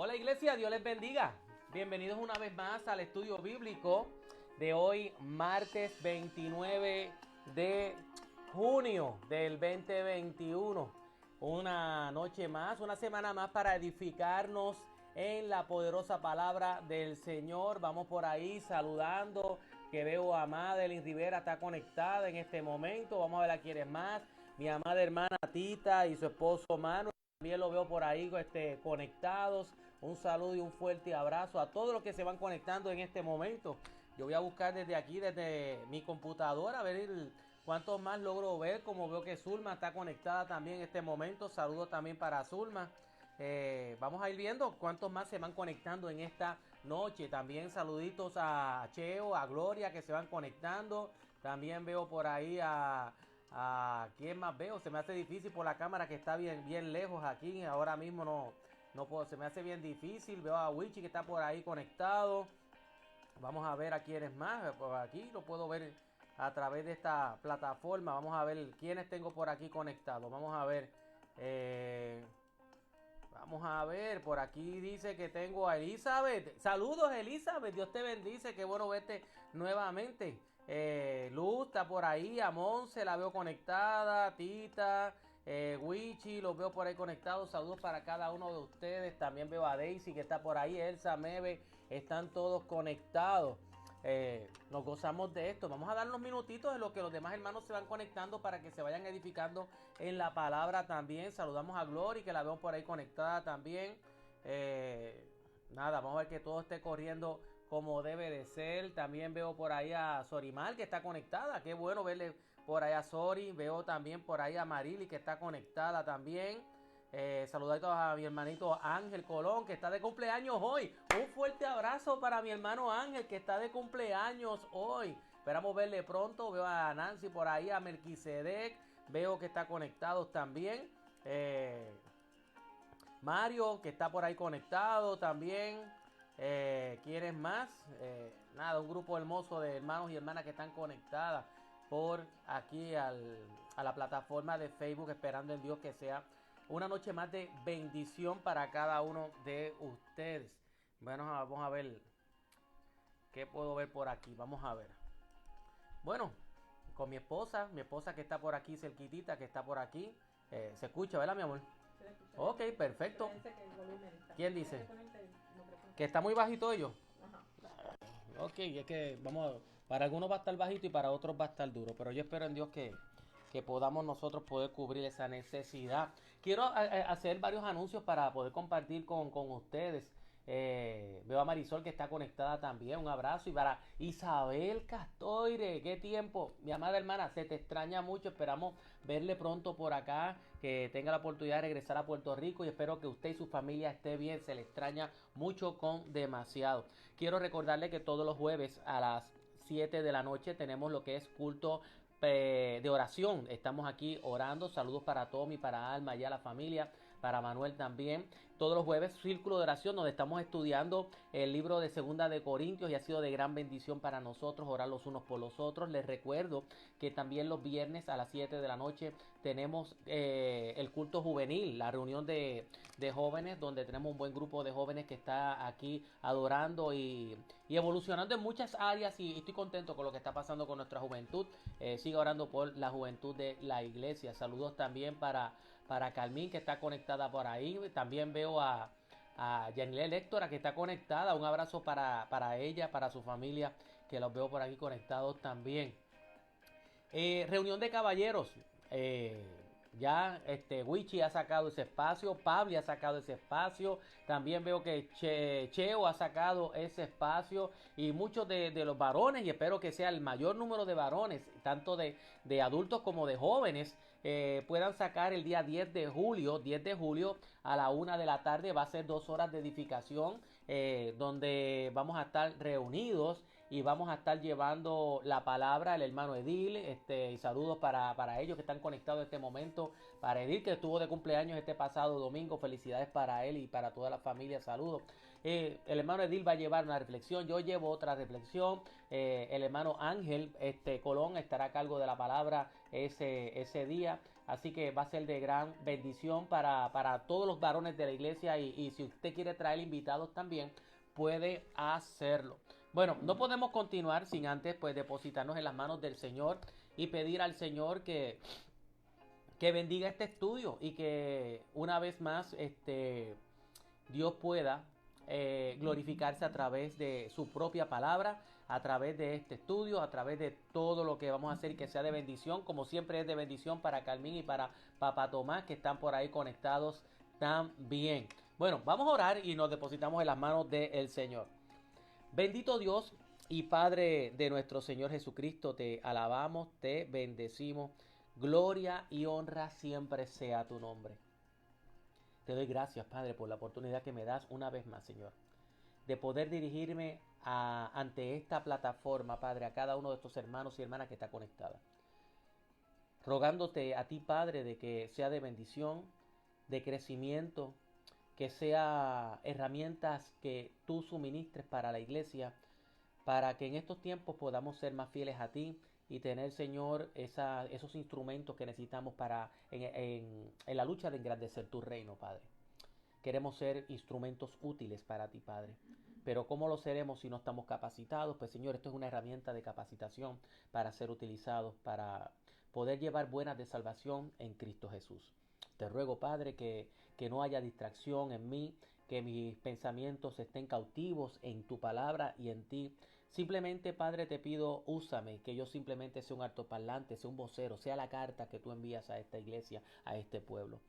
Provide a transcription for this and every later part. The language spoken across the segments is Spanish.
Hola iglesia, Dios les bendiga. Bienvenidos una vez más al estudio bíblico de hoy, martes 29 de junio del 2021. Una noche más, una semana más para edificarnos en la poderosa palabra del Señor. Vamos por ahí saludando, que veo a Madeline Rivera está conectada en este momento. Vamos a ver a quiénes más. Mi amada hermana Tita y su esposo Manu. También lo veo por ahí conectados. Un saludo y un fuerte abrazo a todos los que se van conectando en este momento. Yo voy a buscar desde aquí, desde mi computadora, a ver cuántos más logro ver. Como veo que Zulma está conectada también en este momento. Saludos también para Zulma. Vamos a ir viendo cuántos más se van conectando en esta noche. También saluditos a Cheo, a Gloria que se van conectando. También veo por ahí a quién más veo. Se me hace difícil por la cámara que está bien lejos aquí. Ahora mismo no puedo, se me hace bien difícil. Veo a Wichi que está por ahí conectado. Vamos a ver a quiénes más. Por aquí lo puedo ver a través de esta plataforma. Vamos a ver quiénes tengo por aquí conectados. Vamos a ver. Vamos a ver, por aquí dice que tengo a Elizabeth. Saludos Elizabeth, Dios te bendice, qué bueno verte nuevamente. Luz está por ahí, a Monse la veo conectada, Tita, Wichi, los veo por ahí conectados. Saludos para cada uno de ustedes. También veo a Daisy que está por ahí, Elsa, Mebe, están todos conectados. Nos gozamos de esto. Vamos a dar unos minutitos en lo que los demás hermanos se van conectando para que se vayan edificando en la palabra también. Saludamos a Glory que la veo por ahí conectada también. Nada, vamos a ver que todo esté corriendo como debe de ser. También veo por ahí a Sorimar que está conectada. Qué bueno verle por ahí a Sori. Veo también por ahí a Marily que está conectada también. Saluditos a mi hermanito Ángel Colón que está de cumpleaños hoy. Un fuerte abrazo para mi hermano Ángel que está de cumpleaños hoy. Esperamos verle pronto. Veo a Nancy por ahí, a Melquisedec. Veo que está conectado también. Mario que está por ahí conectado también. ¿Quiénes más? Nada, un grupo hermoso de hermanos y hermanas que están conectadas por aquí a la plataforma de Facebook, esperando en Dios que sea una noche más de bendición para cada uno de ustedes. Bueno, vamos a ver qué puedo ver por aquí. Vamos a ver. Bueno, con mi esposa que está por aquí cerquitita, que está por aquí. Se escucha, ¿verdad, mi amor? Se escucha. Ok, perfecto. ¿Quién dice? Que está muy bajito ellos. Ajá. Ok, es que para algunos va a estar bajito y para otros va a estar duro, pero yo espero en Dios que podamos nosotros poder cubrir esa necesidad. Quiero hacer varios anuncios para poder compartir con ustedes. Veo a Marisol que está conectada también, un abrazo. Y para Isabel Castoire, qué tiempo, mi amada hermana, se te extraña mucho, esperamos verle pronto por acá, que tenga la oportunidad de regresar a Puerto Rico y espero que usted y su familia esté bien, se le extraña mucho con demasiado. Quiero recordarle que todos los jueves a las 7 de la noche tenemos lo que es culto de oración. Estamos aquí orando. Saludos para Tommy, para Alma y a la familia, para Manuel también. Todos los jueves círculo de oración donde estamos estudiando el libro de Segunda de Corintios y ha sido de gran bendición para nosotros orar los unos por los otros. Les recuerdo que también los viernes a las 7 de la noche tenemos el culto juvenil, la reunión de jóvenes donde tenemos un buen grupo de jóvenes que está aquí adorando y evolucionando en muchas áreas y estoy contento con lo que está pasando con nuestra juventud. Siga orando por la juventud de la iglesia. Saludos también para Carmín que está conectada por ahí. También veo a Yanile Lectora que está conectada. Un abrazo para ella, para su familia, que los veo por aquí conectados también. Reunión de caballeros. Ya Wichi ha sacado ese espacio, Pabli ha sacado ese espacio, también veo que Cheo ha sacado ese espacio y muchos de los varones, y espero que sea el mayor número de varones, tanto de adultos como de jóvenes, puedan sacar el día 10 de julio a la 1 de la tarde. Va a ser 2 horas de edificación, donde vamos a estar reunidos y vamos a estar llevando la palabra al hermano Edil, y saludos para ellos que están conectados en este momento, para Edil que estuvo de cumpleaños este pasado domingo, felicidades para él y para toda la familia, saludos. El hermano Edil va a llevar una reflexión, yo llevo otra reflexión, el hermano Ángel Colón estará a cargo de la palabra ese día. Así que va a ser de gran bendición para todos los varones de la iglesia y si usted quiere traer invitados también, puede hacerlo. Bueno, no podemos continuar sin antes pues depositarnos en las manos del Señor y pedir al Señor que bendiga este estudio y que una vez más Dios pueda glorificarse a través de su propia palabra, a través de este estudio, a través de todo lo que vamos a hacer y que sea de bendición, como siempre es de bendición para Carmín y para Papá Tomás, que están por ahí conectados también. Bueno, vamos a orar y nos depositamos en las manos del Señor. Bendito Dios y Padre de nuestro Señor Jesucristo, te alabamos, te bendecimos. Gloria y honra siempre sea tu nombre. Te doy gracias, Padre, por la oportunidad que me das una vez más, Señor, de poder dirigirme ante esta plataforma, Padre, a cada uno de estos hermanos y hermanas que está conectada. Rogándote a ti, Padre, de que sea de bendición, de crecimiento, que sea herramientas que tú suministres para la iglesia, para que en estos tiempos podamos ser más fieles a ti y tener, Señor, esos instrumentos que necesitamos para en la lucha de engrandecer tu reino, Padre. Queremos ser instrumentos útiles para ti, Padre. Pero ¿cómo lo seremos si no estamos capacitados? Pues, Señor, esto es una herramienta de capacitación para ser utilizados, para poder llevar buenas de salvación en Cristo Jesús. Te ruego, Padre, que no haya distracción en mí, que mis pensamientos estén cautivos en tu palabra y en ti. Simplemente, Padre, te pido, úsame, que yo simplemente sea un altoparlante, sea un vocero, sea la carta que tú envías a esta iglesia, a este pueblo.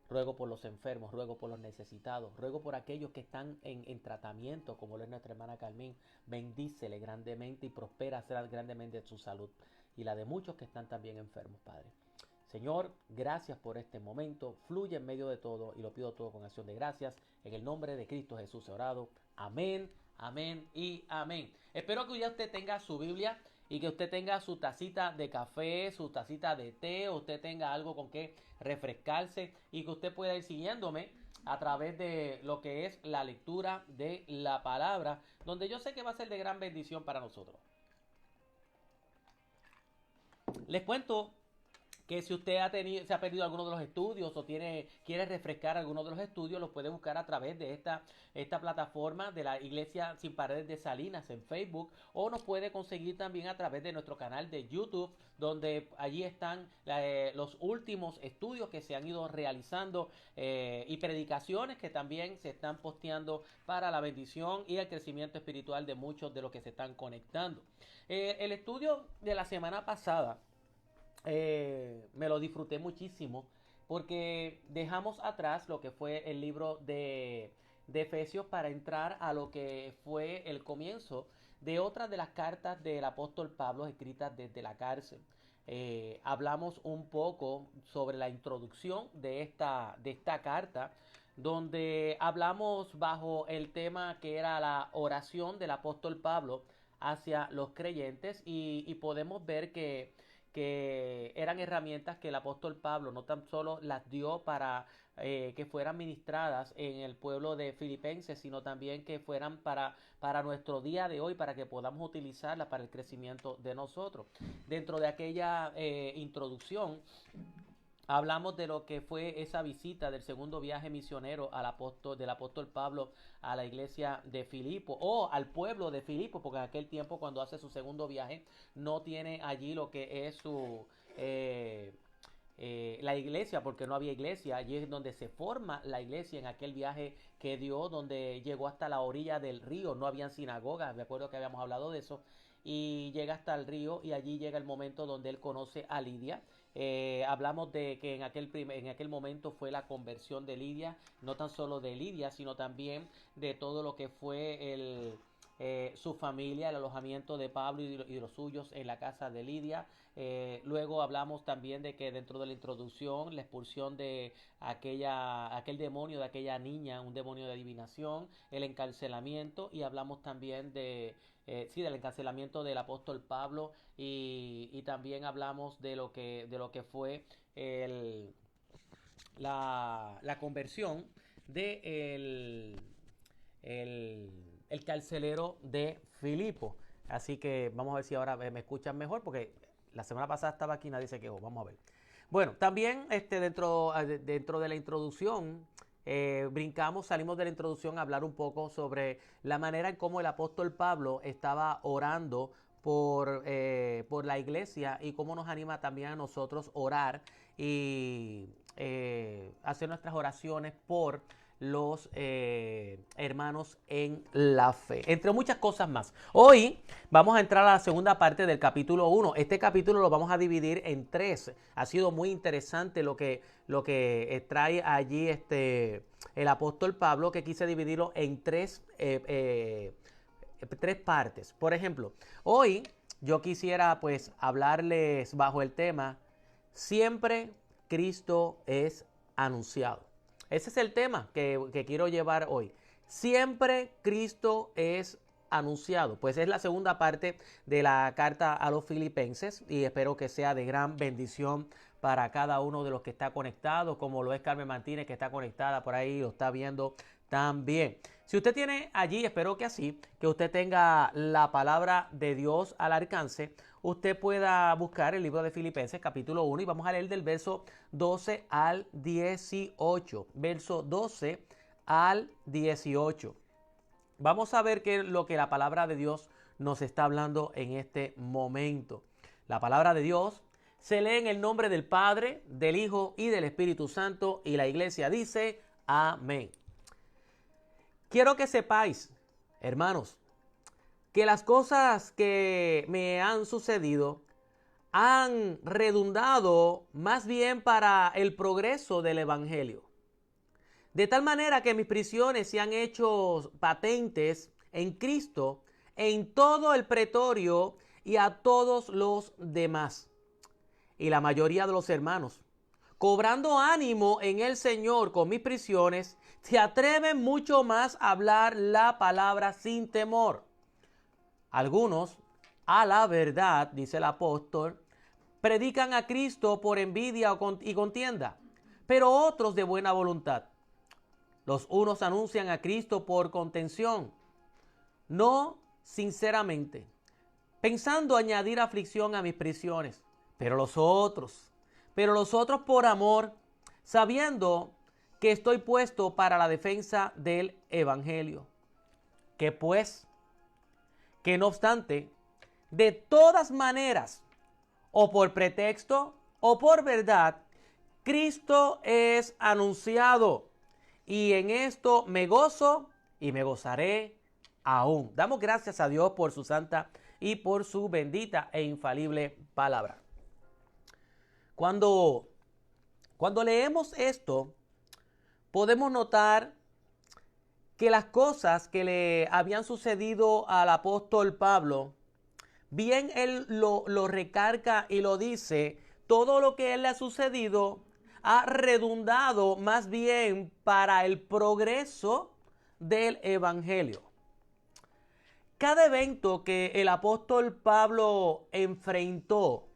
Ruego por los enfermos, ruego por los necesitados, ruego por aquellos que están en tratamiento, como lo es nuestra hermana Carmín. Bendícele grandemente y prospera grandemente su salud y la de muchos que están también enfermos, Padre. Señor, gracias por este momento. Fluye en medio de todo y lo pido todo con acción de gracias. En el nombre de Cristo Jesús he orado. Amén, amén y amén. Espero que ya usted tenga su Biblia y que usted tenga su tacita de café, su tacita de té, o usted tenga algo con que refrescarse y que usted pueda ir siguiéndome a través de lo que es la lectura de la palabra, donde yo sé que va a ser de gran bendición para nosotros. Les cuento que si usted se ha perdido alguno de los estudios o quiere refrescar alguno de los estudios, los puede buscar a través de esta plataforma de la Iglesia Sin Paredes de Salinas en Facebook, o nos puede conseguir también a través de nuestro canal de YouTube, donde allí están los últimos estudios que se han ido realizando y predicaciones que también se están posteando para la bendición y el crecimiento espiritual de muchos de los que se están conectando. El estudio de la semana pasada me lo disfruté muchísimo porque dejamos atrás lo que fue el libro de Efesios para entrar a lo que fue el comienzo de otras de las cartas del apóstol Pablo escritas desde la cárcel. Hablamos un poco sobre la introducción de esta carta, donde hablamos bajo el tema que era la oración del apóstol Pablo hacia los creyentes y podemos ver que eran herramientas que el apóstol Pablo no tan solo las dio para que fueran ministradas en el pueblo de Filipenses, sino también que fueran para nuestro día de hoy, para que podamos utilizarlas para el crecimiento de nosotros. Dentro de aquella introducción, hablamos de lo que fue esa visita del segundo viaje misionero del apóstol Pablo a la iglesia de Filipo o al pueblo de Filipo, porque en aquel tiempo cuando hace su segundo viaje no tiene allí lo que es la iglesia, porque no había iglesia. Allí es donde se forma la iglesia en aquel viaje que dio, donde llegó hasta la orilla del río. No habían sinagogas, me acuerdo que habíamos hablado de eso, y llega hasta el río y allí llega el momento donde él conoce a Lidia. Hablamos de que en aquel momento fue la conversión de Lidia, no tan solo de Lidia, sino también de todo lo que fue su familia, el alojamiento de Pablo y de los suyos en la casa de Lidia. Luego hablamos también de que dentro de la introducción, la expulsión de aquel demonio, de aquella niña, un demonio de adivinación, el encarcelamiento, y hablamos también del encarcelamiento del apóstol Pablo y también hablamos de lo que fue la conversión de el carcelero de Filipo. Así que vamos a ver si ahora me escuchan mejor, porque la semana pasada estaba aquí y nadie se quejó. Vamos a ver. Bueno, también dentro de la introducción, salimos de la introducción a hablar un poco sobre la manera en cómo el apóstol Pablo estaba orando por la iglesia y cómo nos anima también a nosotros orar y hacer nuestras oraciones por los hermanos en la fe, entre muchas cosas más. Hoy vamos a entrar a la segunda parte del capítulo 1. Este capítulo lo vamos a dividir en 3. Ha sido muy interesante lo que trae allí el apóstol Pablo, que quise dividirlo en 3 partes. Por ejemplo, hoy yo quisiera pues hablarles bajo el tema siempre Cristo es anunciado. Ese es el tema que quiero llevar hoy. Siempre Cristo es anunciado. Pues es la segunda parte de la carta a los Filipenses y espero que sea de gran bendición para cada uno de los que está conectado, como lo es Carmen Martínez, que está conectada por ahí, lo está viendo también. Si usted tiene allí, espero que así, que usted tenga la palabra de Dios al alcance, usted pueda buscar el libro de Filipenses capítulo 1 y vamos a leer del verso 12 al 18. Verso 12 al 18. Vamos a ver qué es lo que la palabra de Dios nos está hablando en este momento. La palabra de Dios se lee en el nombre del Padre, del Hijo y del Espíritu Santo, y la iglesia dice amén. Quiero que sepáis, hermanos, que las cosas que me han sucedido han redundado más bien para el progreso del Evangelio. De tal manera que mis prisiones se han hecho patentes en Cristo, en todo el pretorio y a todos los demás. Y la mayoría de los hermanos, cobrando ánimo en el Señor con mis prisiones, se atreven mucho más a hablar la palabra sin temor. Algunos, a la verdad, dice el apóstol, predican a Cristo por envidia y contienda, pero otros de buena voluntad. Los unos anuncian a Cristo por contención, no sinceramente, pensando añadir aflicción a mis prisiones, pero los otros por amor, sabiendo que estoy puesto para la defensa del evangelio. Que pues, que no obstante, de todas maneras, o por pretexto o por verdad, Cristo es anunciado, y en esto me gozo y me gozaré aún. Damos gracias a Dios por su santa y por su bendita e infalible palabra. Cuando leemos esto, podemos notar que las cosas que le habían sucedido al apóstol Pablo, bien él lo recarga y lo dice, todo lo que a él le ha sucedido ha redundado más bien para el progreso del evangelio. Cada evento que el apóstol Pablo enfrentó,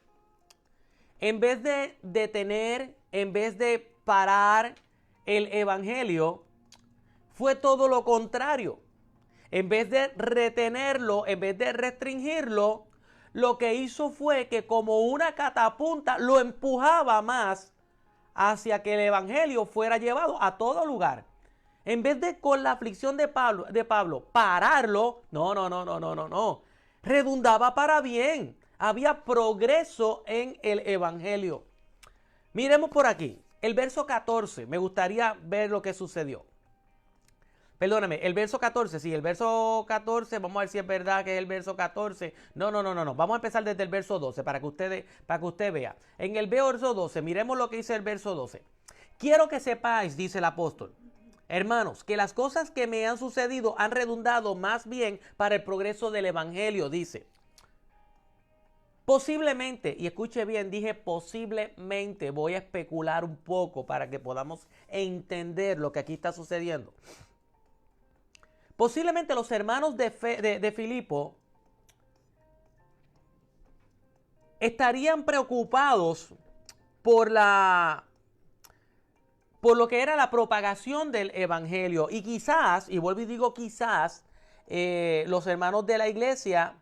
en vez de detener, en vez de parar el evangelio, fue todo lo contrario. En vez de retenerlo, en vez de restringirlo, lo que hizo fue que como una catapulta lo empujaba más hacia que el evangelio fuera llevado a todo lugar. En vez de con la aflicción de Pablo pararlo, no. Redundaba para bien. Había progreso en el evangelio. Miremos por aquí, el verso 14. Me gustaría ver lo que sucedió. Perdóname, el verso 14, sí, el verso 14, vamos a ver si es verdad que es el verso 14. No. Vamos a empezar desde el verso 12 para que usted vea. En el verso 12, miremos lo que dice el verso 12. Quiero que sepáis, dice el apóstol, hermanos, que las cosas que me han sucedido han redundado más bien para el progreso del evangelio, dice. Posiblemente, y escuche bien, dije posiblemente, voy a especular un poco para que podamos entender lo que aquí está sucediendo. Posiblemente los hermanos de Filipo estarían preocupados por lo que era la propagación del evangelio. Y quizás, y vuelvo y digo quizás, los hermanos de la iglesia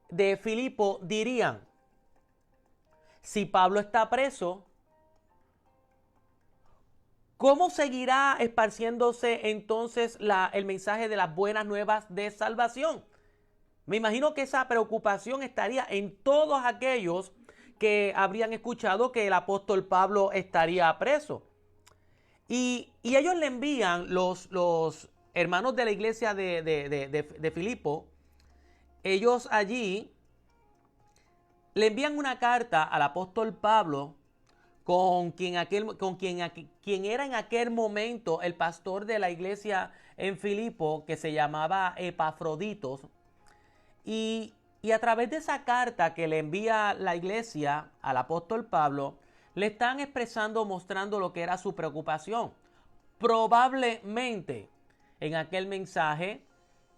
de Filipo dirían, si Pablo está preso, ¿Cómo seguirá esparciéndose entonces el mensaje de las buenas nuevas de salvación? Me imagino que esa preocupación estaría en todos aquellos que habrían escuchado que el apóstol Pablo estaría preso. Y ellos le envían, los hermanos de la iglesia de Filipo, ellos allí le envían una carta al apóstol Pablo, quien era en aquel momento el pastor de la iglesia en Filipo, que se llamaba Epafroditos. Y a través de esa carta que le envía la iglesia al apóstol Pablo, le están expresando, mostrando lo que era su preocupación. Probablemente en aquel mensaje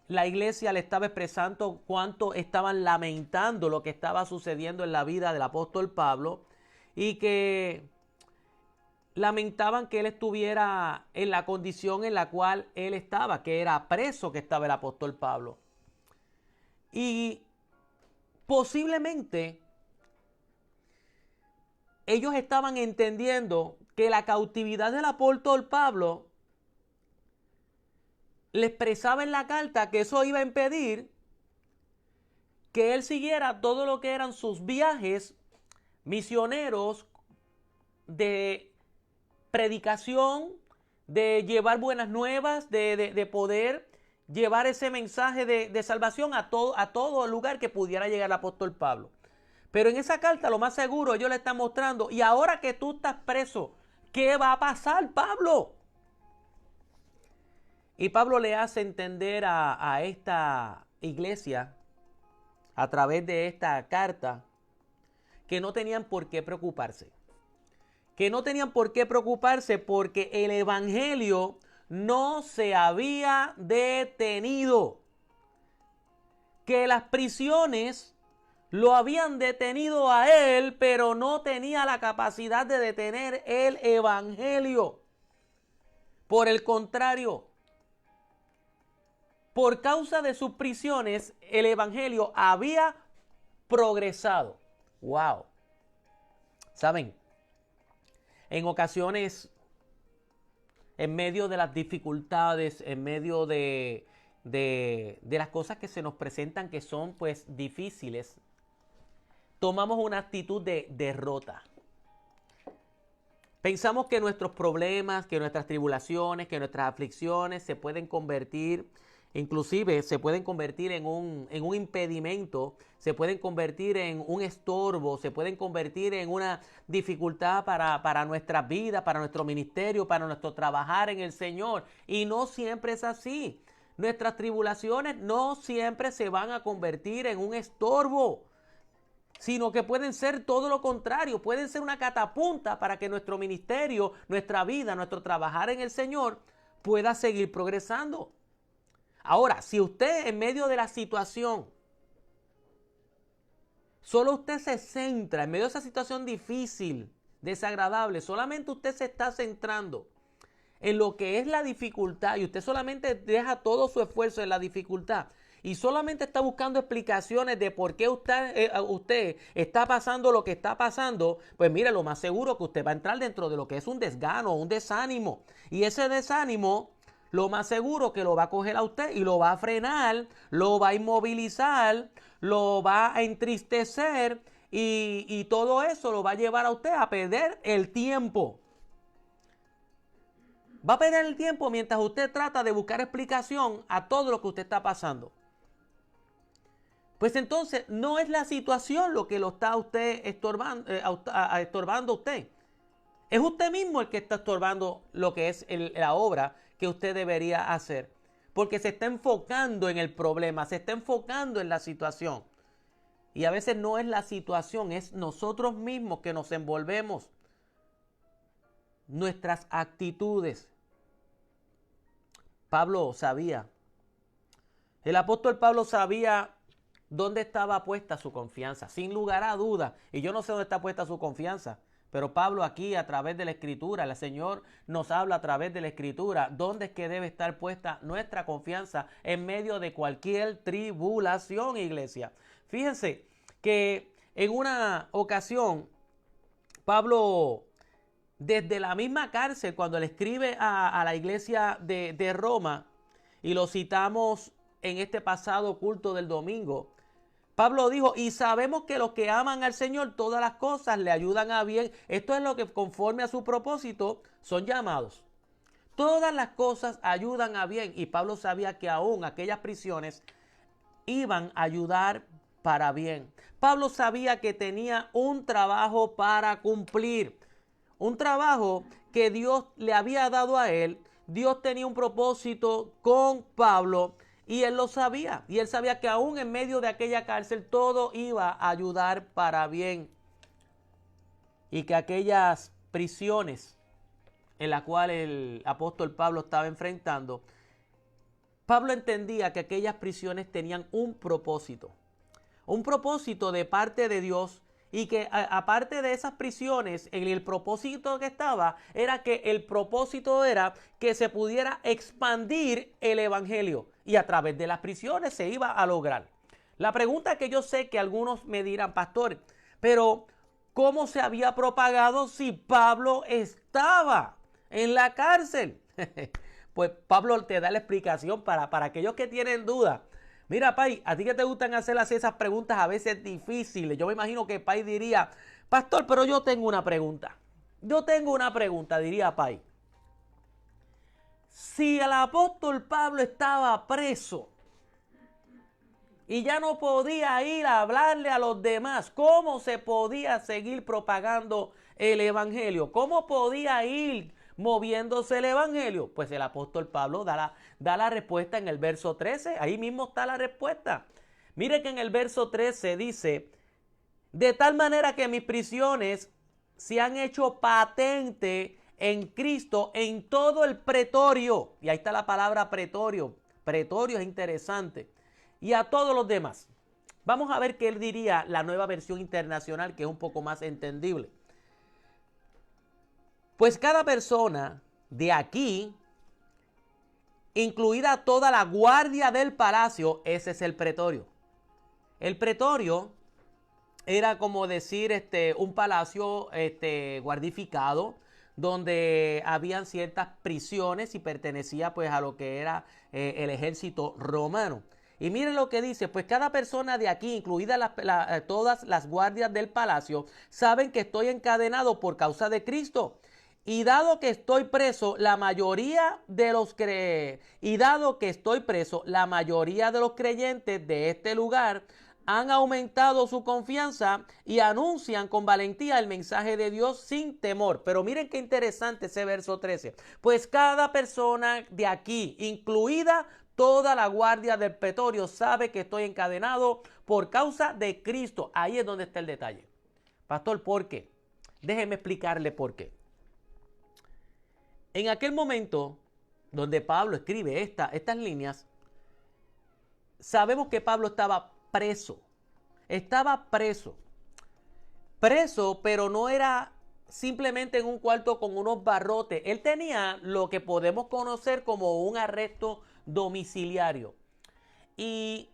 la iglesia le estaba expresando cuánto estaban lamentando lo que estaba sucediendo en la vida del apóstol Pablo y que lamentaban que él estuviera en la condición en la cual él estaba, que era preso que estaba el apóstol Pablo. Y posiblemente ellos estaban entendiendo que la cautividad del apóstol Pablo le expresaba en la carta que eso iba a impedir que él siguiera todo lo que eran sus viajes misioneros de predicación, de llevar buenas nuevas, de poder llevar ese mensaje de salvación a todo lugar que pudiera llegar el apóstol Pablo. Pero en esa carta lo más seguro ellos le están mostrando, y ahora que tú estás preso, ¿qué va a pasar, Pablo? Y Pablo le hace entender a esta iglesia a través de esta carta que no tenían por qué preocuparse. Que no tenían por qué preocuparse porque el evangelio no se había detenido. Que las prisiones lo habían detenido a él, pero no tenía la capacidad de detener el evangelio. Por el contrario, por causa de sus prisiones, el evangelio había progresado. ¡Wow! ¿Saben? En ocasiones, en medio de las dificultades, en medio de las cosas que se nos presentan que son pues difíciles, tomamos una actitud de derrota. Pensamos que nuestros problemas, que nuestras tribulaciones, que nuestras aflicciones se pueden convertir, inclusive se pueden convertir en un impedimento, se pueden convertir en un estorbo, se pueden convertir en una dificultad para nuestra vida, para nuestro ministerio, para nuestro trabajar en el Señor. Y no siempre es así. Nuestras tribulaciones no siempre se van a convertir en un estorbo, sino que pueden ser todo lo contrario, pueden ser una catapulta para que nuestro ministerio, nuestra vida, nuestro trabajar en el Señor pueda seguir progresando. Ahora, si usted en medio de la situación, solo usted se centra, en medio de esa situación difícil, desagradable, solamente usted se está centrando en lo que es la dificultad y usted solamente deja todo su esfuerzo en la dificultad y solamente está buscando explicaciones de por qué usted está pasando lo que está pasando, pues mire, lo más seguro que usted va a entrar dentro de lo que es un desgano, un desánimo. Y ese desánimo, lo más seguro que lo va a coger a usted y lo va a frenar, lo va a inmovilizar, lo va a entristecer y todo eso lo va a llevar a usted a perder el tiempo. Va a perder el tiempo mientras usted trata de buscar explicación a todo lo que usted está pasando. Pues entonces no es la situación lo que lo está usted estorbando a usted. Es usted mismo el que está estorbando lo que es la obra que usted debería hacer. Porque se está enfocando en el problema, se está enfocando en la situación. Y a veces no es la situación, es nosotros mismos que nos envolvemos. Nuestras actitudes. Pablo sabía. El apóstol Pablo sabía dónde estaba puesta su confianza, sin lugar a duda. Y yo no sé dónde está puesta su confianza, pero Pablo aquí a través de la Escritura, el Señor nos habla a través de la Escritura, dónde es que debe estar puesta nuestra confianza en medio de cualquier tribulación, iglesia. Fíjense que en una ocasión Pablo desde la misma cárcel, cuando le escribe a la iglesia de Roma, y lo citamos en este pasado culto del domingo, Pablo dijo, y sabemos que los que aman al Señor, todas las cosas le ayudan a bien. Esto es lo que conforme a su propósito son llamados. Todas las cosas ayudan a bien. Y Pablo sabía que aún aquellas prisiones iban a ayudar para bien. Pablo sabía que tenía un trabajo para cumplir. Un trabajo que Dios le había dado a él. Dios tenía un propósito con Pablo. Y él lo sabía, y él sabía que aún en medio de aquella cárcel todo iba a ayudar para bien. Y que aquellas prisiones en las cuales el apóstol Pablo estaba enfrentando, Pablo entendía que aquellas prisiones tenían un propósito de parte de Dios. Y que aparte de esas prisiones, el propósito que estaba era que el propósito era que se pudiera expandir el evangelio. Y a través de las prisiones se iba a lograr. La pregunta que yo sé que algunos me dirán, pastor, pero ¿cómo se había propagado si Pablo estaba en la cárcel? Pues Pablo te da la explicación para aquellos que tienen dudas. Mira, Pai, a ti que te gustan hacer así esas preguntas a veces difíciles. Yo me imagino que Pai diría, pastor, pero yo tengo una pregunta. Diría Pai. Si el apóstol Pablo estaba preso y ya no podía ir a hablarle a los demás, ¿cómo se podía seguir propagando el evangelio? ¿Cómo podía ir moviéndose el evangelio? Pues el apóstol Pablo da la respuesta en el verso 13. Ahí mismo está la respuesta. Mire que en el verso 13 dice, de tal manera que mis prisiones se han hecho patente en Cristo en todo el pretorio. Y ahí está la palabra pretorio. Pretorio es interesante. Y a todos los demás. Vamos a ver qué él diría la nueva versión internacional, que es un poco más entendible. Pues cada persona de aquí, incluida toda la guardia del palacio, ese es el pretorio. El pretorio era como decir un palacio guardificado, donde habían ciertas prisiones y pertenecía pues a lo que era el ejército romano. Y miren lo que dice, pues cada persona de aquí, incluidas todas las guardias del palacio, saben que estoy encadenado por causa de Cristo. Y dado que estoy preso, la mayoría de los creyentes de este lugar han aumentado su confianza y anuncian con valentía el mensaje de Dios sin temor. Pero miren qué interesante ese verso 13. Pues cada persona de aquí, incluida toda la guardia del pretorio, sabe que estoy encadenado por causa de Cristo. Ahí es donde está el detalle. Pastor, ¿por qué? Déjeme explicarle por qué. En aquel momento donde Pablo escribe estas líneas, sabemos que Pablo estaba preso. Preso, pero no era simplemente en un cuarto con unos barrotes. Él tenía lo que podemos conocer como un arresto domiciliario. Y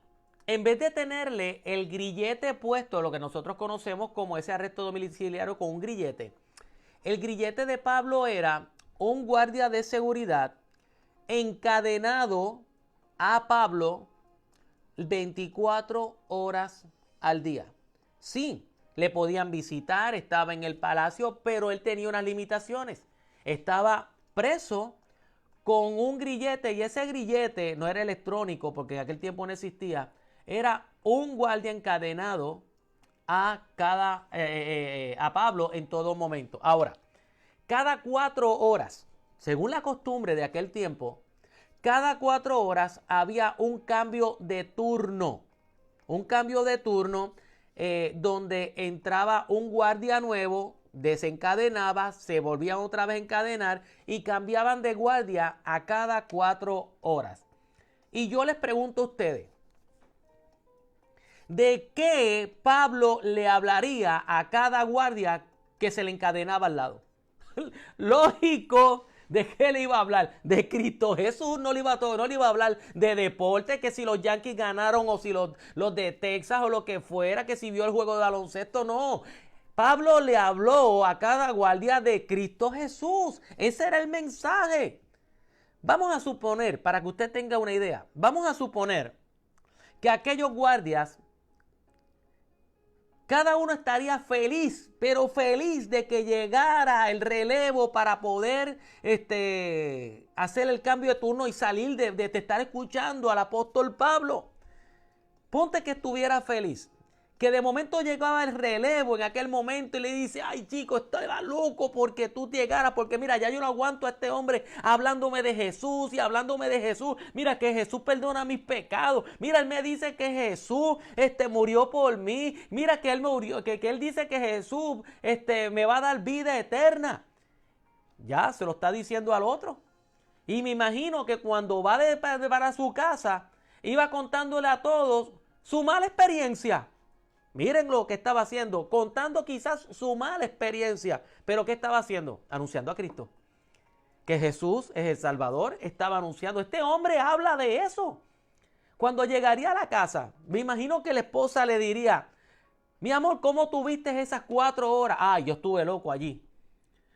en vez de tenerle el grillete puesto, lo que nosotros conocemos como ese arresto domiciliario con un grillete, el grillete de Pablo era un guardia de seguridad encadenado a Pablo 24 horas al día. Sí, le podían visitar, estaba en el palacio, pero él tenía unas limitaciones. Estaba preso con un grillete, y ese grillete no era electrónico porque en aquel tiempo no existía. Era un guardia encadenado a Pablo en todo momento. Ahora, cada 4 horas, según la costumbre de aquel tiempo, cada 4 horas había un cambio de turno. Donde entraba un guardia nuevo, desencadenaba, se volvían otra vez a encadenar y cambiaban de guardia a cada 4 horas. Y yo les pregunto a ustedes, ¿de qué Pablo le hablaría a cada guardia que se le encadenaba al lado? Lógico, ¿de qué le iba a hablar? De Cristo Jesús. No le iba a hablar de deporte, que si los Yankees ganaron o si los de Texas o lo que fuera, que si vio el juego de baloncesto. No, Pablo le habló a cada guardia de Cristo Jesús. Ese era el mensaje. Vamos a suponer, para que usted tenga una idea, vamos a suponer que aquellos guardias, cada uno estaría feliz, pero feliz de que llegara el relevo para poder hacer el cambio de turno y salir de estar escuchando al apóstol Pablo. Ponte que estuviera feliz, que de momento llegaba el relevo en aquel momento y le dice, ay chico, estoy loco porque tú llegaras, porque mira, ya yo no aguanto a este hombre hablándome de Jesús y hablándome de Jesús. Mira que Jesús perdona mis pecados. Mira, él me dice que Jesús murió por mí. Mira que él murió, que él dice que Jesús me va a dar vida eterna. Ya se lo está diciendo al otro. Y me imagino que cuando va para su casa, iba contándole a todos su mala experiencia. Miren lo que estaba haciendo, contando quizás su mala experiencia. Pero ¿qué estaba haciendo? Anunciando a Cristo. Que Jesús es el Salvador, estaba anunciando. Este hombre habla de eso. Cuando llegaría a la casa, me imagino que la esposa le diría, mi amor, ¿cómo tuviste esas 4 horas? Yo estuve loco allí.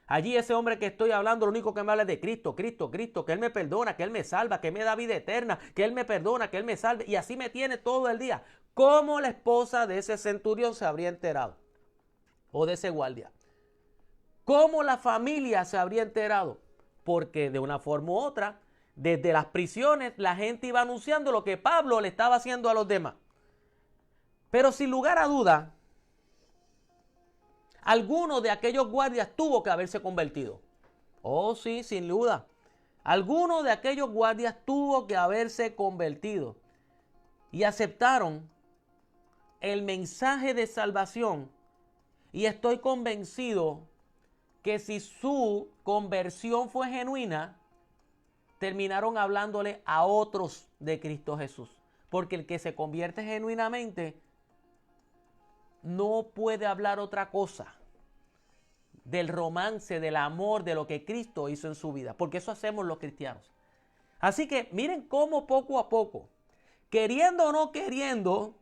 Allí ese hombre que estoy hablando, lo único que me habla es de Cristo, Cristo, Cristo, que Él me perdona, que Él me salva, que me da vida eterna, que Él me perdona, que Él me salve. Y así me tiene todo el día. ¿Cómo la esposa de ese centurión se habría enterado? O de ese guardia. ¿Cómo la familia se habría enterado? Porque de una forma u otra, desde las prisiones, la gente iba anunciando lo que Pablo le estaba haciendo a los demás. Pero sin lugar a duda, alguno de aquellos guardias tuvo que haberse convertido. Oh, sí, sin duda. Alguno de aquellos guardias tuvo que haberse convertido y aceptaron el mensaje de salvación. Y estoy convencido que si su conversión fue genuina, terminaron hablándole a otros de Cristo Jesús. Porque el que se convierte genuinamente no puede hablar otra cosa del romance, del amor, de lo que Cristo hizo en su vida, porque eso hacemos los cristianos. Así que miren cómo poco a poco, queriendo o no queriendo,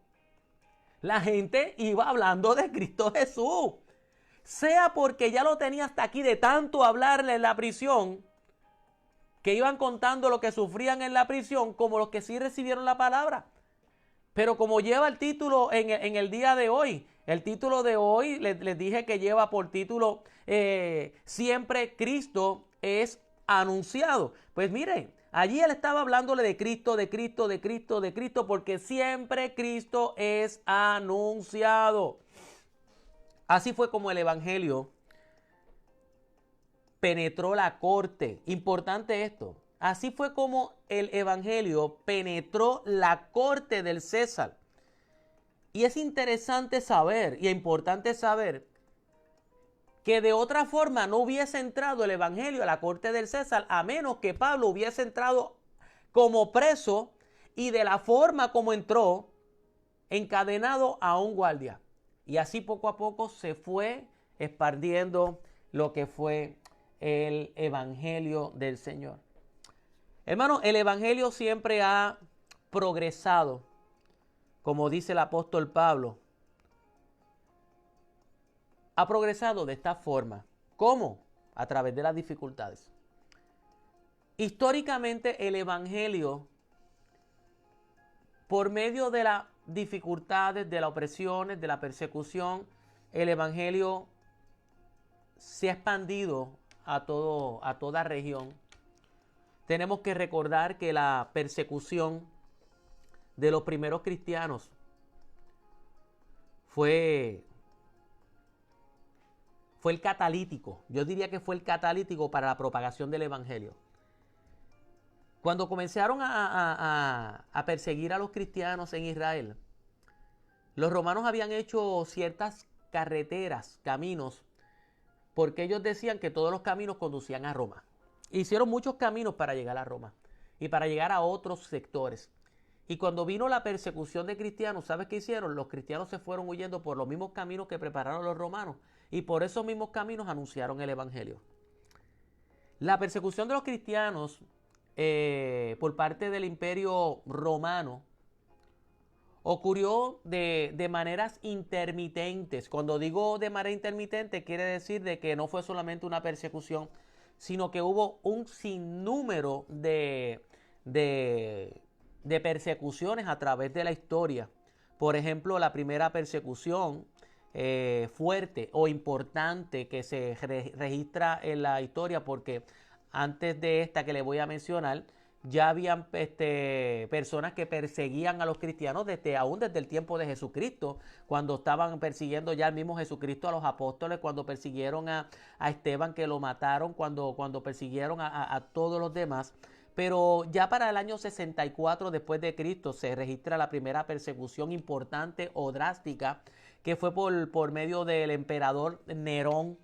la gente iba hablando de Cristo Jesús. Sea porque ya lo tenía hasta aquí de tanto hablarle en la prisión, que iban contando lo que sufrían en la prisión, como los que sí recibieron la palabra. Pero como lleva el título en el día de hoy, el título de hoy les dije que lleva por título Siempre Cristo es anunciado. Pues miren, allí él estaba hablándole de Cristo, de Cristo, de Cristo, de Cristo, porque siempre Cristo es anunciado. Así fue como el evangelio penetró la corte. Importante esto. Así fue como el evangelio penetró la corte del César. Y es interesante saber y es importante saber que de otra forma no hubiese entrado el evangelio a la corte del César a menos que Pablo hubiese entrado como preso y de la forma como entró, encadenado a un guardia. Y así poco a poco se fue expandiendo lo que fue el evangelio del Señor. Hermano, el evangelio siempre ha progresado, como dice el apóstol Pablo. Ha progresado de esta forma. ¿Cómo? A través de las dificultades. Históricamente el evangelio, por medio de las dificultades, de las opresiones, de la persecución, el evangelio se ha expandido a toda región. Tenemos que recordar que la persecución de los primeros cristianos fue el catalítico. Yo diría que fue el catalítico para la propagación del evangelio. Cuando comenzaron a perseguir a los cristianos en Israel, los romanos habían hecho ciertas carreteras, caminos, porque ellos decían que todos los caminos conducían a Roma. Hicieron muchos caminos para llegar a Roma y para llegar a otros sectores. Y cuando vino la persecución de cristianos, ¿sabes qué hicieron? Los cristianos se fueron huyendo por los mismos caminos que prepararon los romanos y por esos mismos caminos anunciaron el evangelio. La persecución de los cristianos por parte del imperio romano ocurrió de maneras intermitentes. Cuando digo de manera intermitente, quiere decir de que no fue solamente una persecución, sino que hubo un sinnúmero de persecuciones a través de la historia. Por ejemplo, la primera persecución fuerte o importante que se registra en la historia, porque antes de esta que le voy a mencionar, ya habían personas que perseguían a los cristianos aún desde el tiempo de Jesucristo, cuando estaban persiguiendo ya al mismo Jesucristo a los apóstoles, cuando persiguieron a Esteban, que lo mataron, cuando persiguieron a todos los demás. Pero ya para el año 64 después de Cristo se registra la primera persecución importante o drástica, que fue por medio del emperador Nerón.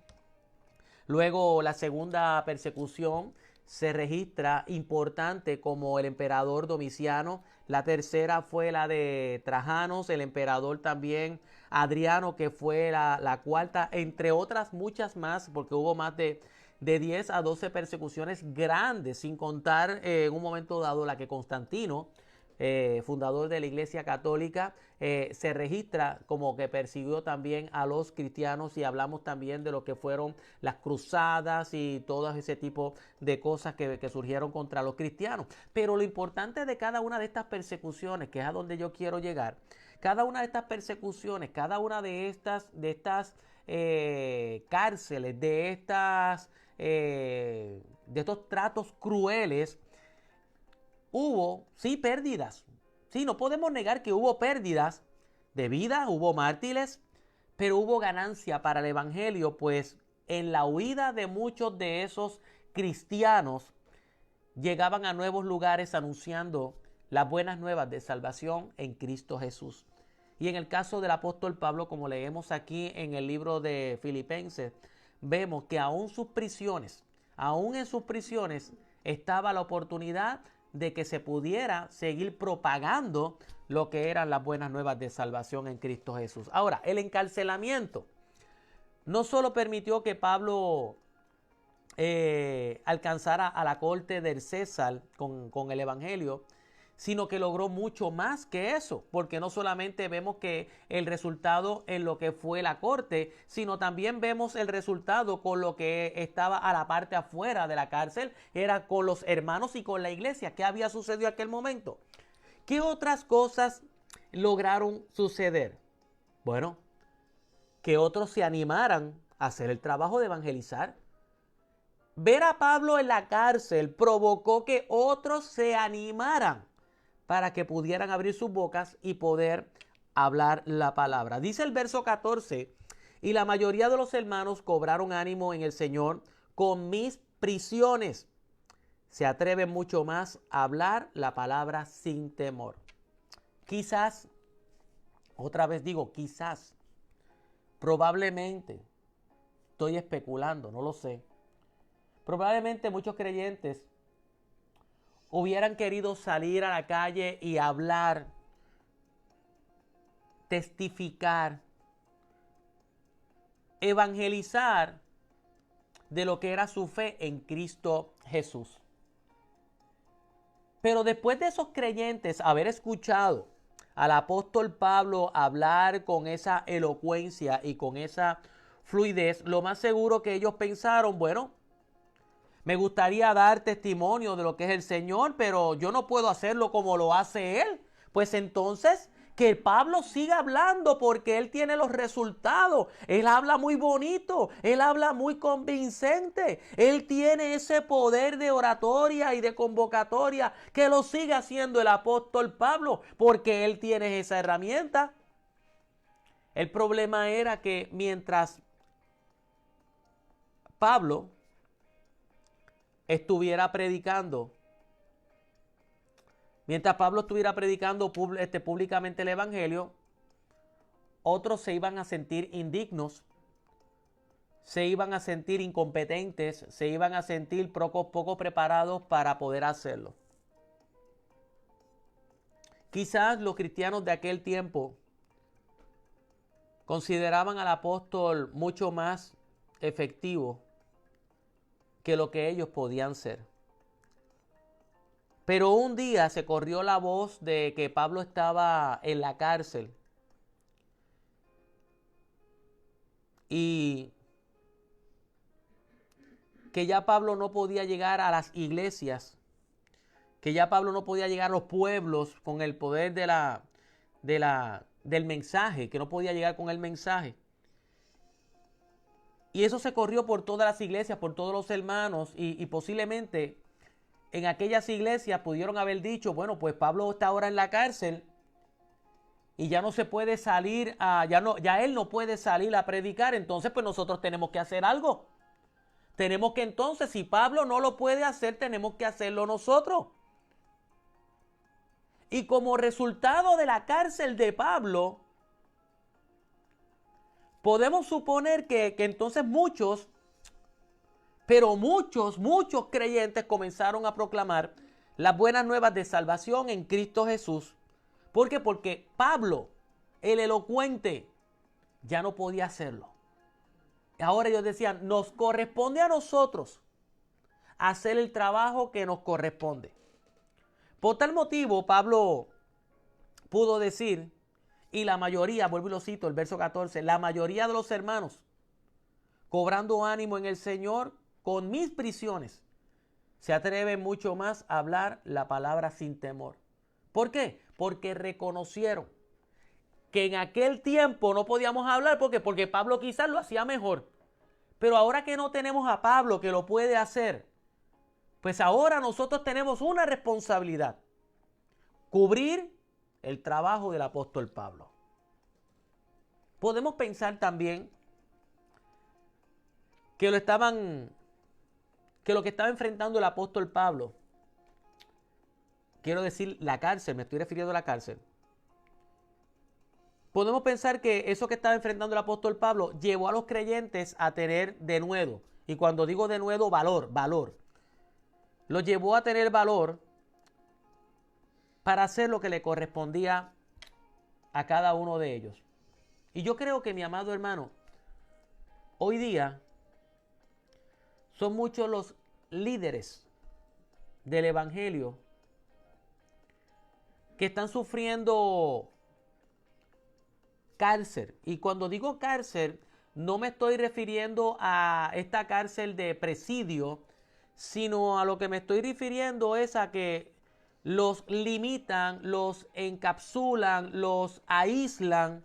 Luego la segunda persecución se registra importante como el emperador Domiciano. La tercera fue la de Trajanos, el emperador también Adriano, que fue la cuarta, entre otras muchas más, porque hubo más de 10 a 12 persecuciones grandes, sin contar en un momento dado la que Constantino, fundador de la Iglesia Católica, se registra como que persiguió también a los cristianos, y hablamos también de lo que fueron las cruzadas y todo ese tipo de cosas que surgieron contra los cristianos. Pero lo importante de cada una de estas persecuciones, que es a donde yo quiero llegar, cada una de estas persecuciones, cada una de estas cárceles, de estos tratos crueles, hubo, sí, pérdidas. Sí, no podemos negar que hubo pérdidas de vida, hubo mártires, pero hubo ganancia para el evangelio, pues en la huida de muchos de esos cristianos llegaban a nuevos lugares anunciando las buenas nuevas de salvación en Cristo Jesús. Y en el caso del apóstol Pablo, como leemos aquí en el libro de Filipenses, vemos que aún en sus prisiones estaba la oportunidad de que se pudiera seguir propagando lo que eran las buenas nuevas de salvación en Cristo Jesús. Ahora, el encarcelamiento no solo permitió que Pablo alcanzara a la corte del César con el evangelio, sino que logró mucho más que eso, porque no solamente vemos que el resultado en lo que fue la corte, sino también vemos el resultado con lo que estaba a la parte afuera de la cárcel, era con los hermanos y con la iglesia. ¿Qué había sucedido en aquel momento? ¿Qué otras cosas lograron suceder? Bueno, que otros se animaran a hacer el trabajo de evangelizar. Ver a Pablo en la cárcel provocó que otros se animaran para que pudieran abrir sus bocas y poder hablar la palabra. Dice el verso 14, y la mayoría de los hermanos cobraron ánimo en el Señor con mis prisiones. Se atreven mucho más a hablar la palabra sin temor. Quizás, otra vez digo, quizás, probablemente, estoy especulando, no lo sé. Probablemente muchos creyentes hubieran querido salir a la calle y hablar, testificar, evangelizar de lo que era su fe en Cristo Jesús. Pero después de esos creyentes haber escuchado al apóstol Pablo hablar con esa elocuencia y con esa fluidez, lo más seguro que ellos pensaron, bueno, me gustaría dar testimonio de lo que es el Señor, pero yo no puedo hacerlo como lo hace Él. Pues entonces, que Pablo siga hablando, porque Él tiene los resultados. Él habla muy bonito, Él habla muy convincente. Él tiene ese poder de oratoria y de convocatoria, que lo siga haciendo el apóstol Pablo, porque Él tiene esa herramienta. El problema era que mientras Pablo estuviera predicando, públicamente el evangelio, otros se iban a sentir indignos, se iban a sentir incompetentes, se iban a sentir poco preparados para poder hacerlo. Quizás los cristianos de aquel tiempo consideraban al apóstol mucho más efectivo que lo que ellos podían ser. Pero un día se corrió la voz de que Pablo estaba en la cárcel. Y que ya Pablo no podía llegar a las iglesias, que ya Pablo no podía llegar a los pueblos con el poder del mensaje, que no podía llegar con el mensaje. Y eso se corrió por todas las iglesias, por todos los hermanos, y posiblemente en aquellas iglesias pudieron haber dicho, bueno, pues Pablo está ahora en la cárcel y ya no se puede salir, ya él no puede salir a predicar, entonces pues nosotros tenemos que hacer algo. Tenemos que entonces, si Pablo no lo puede hacer, tenemos que hacerlo nosotros. Y como resultado de la cárcel de Pablo, podemos suponer que entonces muchos, pero muchos creyentes comenzaron a proclamar las buenas nuevas de salvación en Cristo Jesús. ¿Por qué? Porque Pablo, el elocuente, ya no podía hacerlo. Ahora ellos decían, nos corresponde a nosotros hacer el trabajo que nos corresponde. Por tal motivo, Pablo pudo decir, y la mayoría, vuelvo y lo cito, el verso 14, la mayoría de los hermanos, cobrando ánimo en el Señor con mis prisiones, se atreven mucho más a hablar la palabra sin temor. ¿Por qué? Porque reconocieron que en aquel tiempo no podíamos hablar. ¿Por qué? Porque Pablo quizás lo hacía mejor. Pero ahora que no tenemos a Pablo que lo puede hacer, pues ahora nosotros tenemos una responsabilidad. Cubrir el trabajo del apóstol Pablo. Podemos pensar también que lo que estaba enfrentando el apóstol Pablo, quiero decir la cárcel, me estoy refiriendo a la cárcel. Podemos pensar que eso que estaba enfrentando el apóstol Pablo llevó a los creyentes a tener denuedo. Y cuando digo denuedo, valor. Lo llevó a tener valor para hacer lo que le correspondía a cada uno de ellos. Y yo creo que, mi amado hermano, hoy día son muchos los líderes del evangelio que están sufriendo cárcel. Y cuando digo cárcel, no me estoy refiriendo a esta cárcel de presidio, sino a lo que me estoy refiriendo es a que los limitan, los encapsulan, los aíslan,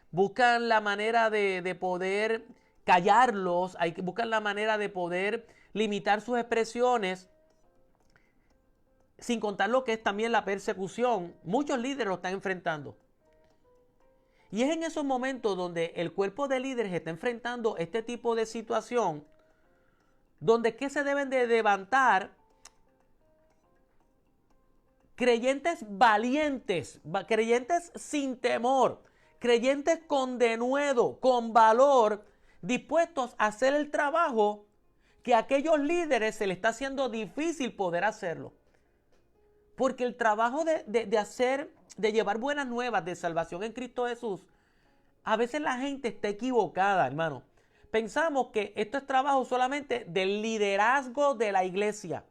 buscan la manera de poder callarlos, buscan la manera de poder limitar sus expresiones, sin contar lo que es también la persecución. Muchos líderes lo están enfrentando. Y es en esos momentos donde el cuerpo de líderes está enfrentando este tipo de situación, donde ¿qué se deben de levantar? Creyentes valientes, creyentes sin temor, creyentes con denuedo, con valor, dispuestos a hacer el trabajo que a aquellos líderes se les está haciendo difícil poder hacerlo. Porque el trabajo de llevar buenas nuevas de salvación en Cristo Jesús, a veces la gente está equivocada, hermano. Pensamos que esto es trabajo solamente del liderazgo de la iglesia,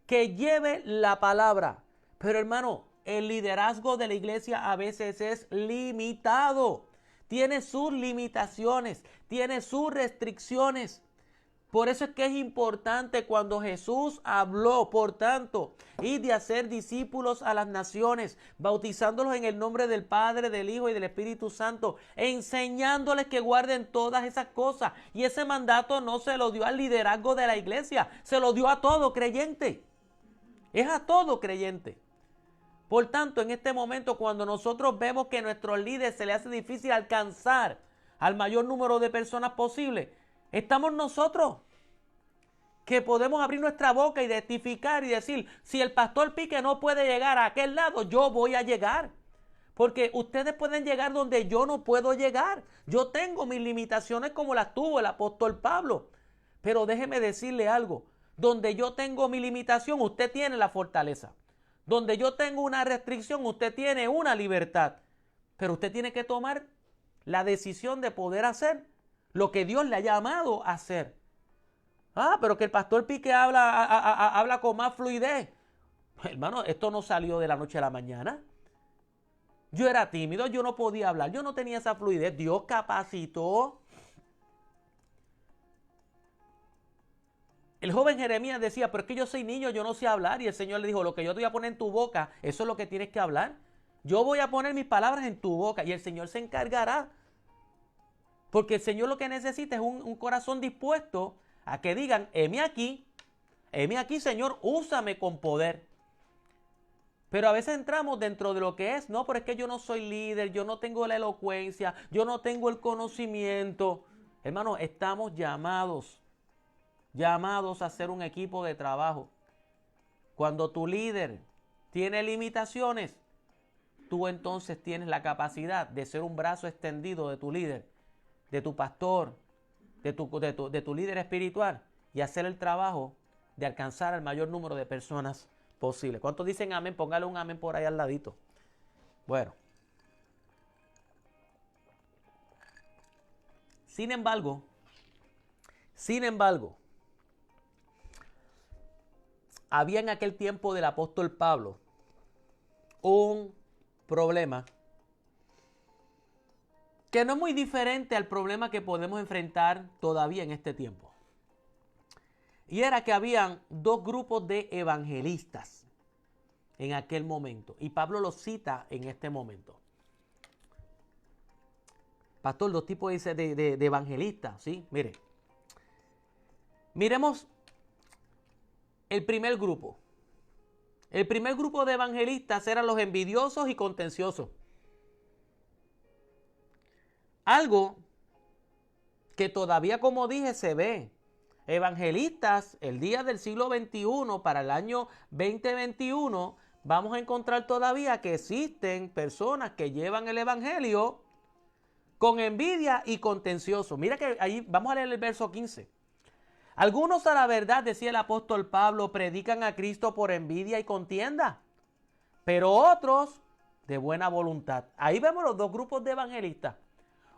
que lleve la palabra. Pero hermano, el liderazgo de la iglesia a veces es limitado. Tiene sus limitaciones, tiene sus restricciones. Por eso es que es importante cuando Jesús habló, por tanto, y de hacer discípulos a las naciones, bautizándolos en el nombre del Padre, del Hijo y del Espíritu Santo, enseñándoles que guarden todas esas cosas. Y ese mandato no se lo dio al liderazgo de la iglesia, se lo dio a todo creyente. Es a todo creyente. Por tanto, en este momento, cuando nosotros vemos que a nuestros líderes se les hace difícil alcanzar al mayor número de personas posible, estamos nosotros que podemos abrir nuestra boca y testificar y decir, si el pastor Pique no puede llegar a aquel lado, yo voy a llegar. Porque ustedes pueden llegar donde yo no puedo llegar. Yo tengo mis limitaciones como las tuvo el apóstol Pablo. Pero déjeme decirle algo. Donde yo tengo mi limitación, usted tiene la fortaleza. Donde yo tengo una restricción, usted tiene una libertad. Pero usted tiene que tomar la decisión de poder hacer lo que Dios le ha llamado a hacer. Pero que el pastor Pique habla con más fluidez. Hermano, esto no salió de la noche a la mañana. Yo era tímido, yo no podía hablar, yo no tenía esa fluidez. Dios capacitó. El joven Jeremías decía, pero es que yo soy niño, yo no sé hablar. Y el Señor le dijo, lo que yo te voy a poner en tu boca, eso es lo que tienes que hablar. Yo voy a poner mis palabras en tu boca y el Señor se encargará. Porque el Señor lo que necesita es un corazón dispuesto a que digan, heme aquí, Señor, úsame con poder. Pero a veces entramos dentro de lo que es, no, pero es que yo no soy líder, yo no tengo la elocuencia, yo no tengo el conocimiento. Hermano, estamos llamados a ser un equipo de trabajo. Cuando tu líder tiene limitaciones, tú entonces tienes la capacidad de ser un brazo extendido de tu líder, de tu pastor, de tu líder espiritual y hacer el trabajo de alcanzar al mayor número de personas posible. ¿Cuántos dicen amén? Póngale un amén por ahí al ladito. Bueno. Sin embargo, había en aquel tiempo del apóstol Pablo un problema que no es muy diferente al problema que podemos enfrentar todavía en este tiempo. Y era que habían dos grupos de evangelistas en aquel momento. Y Pablo los cita en este momento. Pastor, dos tipos de evangelistas, ¿sí? Mire. Miremos el primer grupo. El primer grupo de evangelistas eran los envidiosos y contenciosos. Algo que todavía, como dije, se ve. Evangelistas, el día del siglo XXI, para el año 2021, vamos a encontrar todavía que existen personas que llevan el evangelio con envidia y contencioso. Mira que ahí, vamos a leer el verso 15. Algunos a la verdad, decía el apóstol Pablo, predican a Cristo por envidia y contienda, pero otros de buena voluntad. Ahí vemos los dos grupos de evangelistas.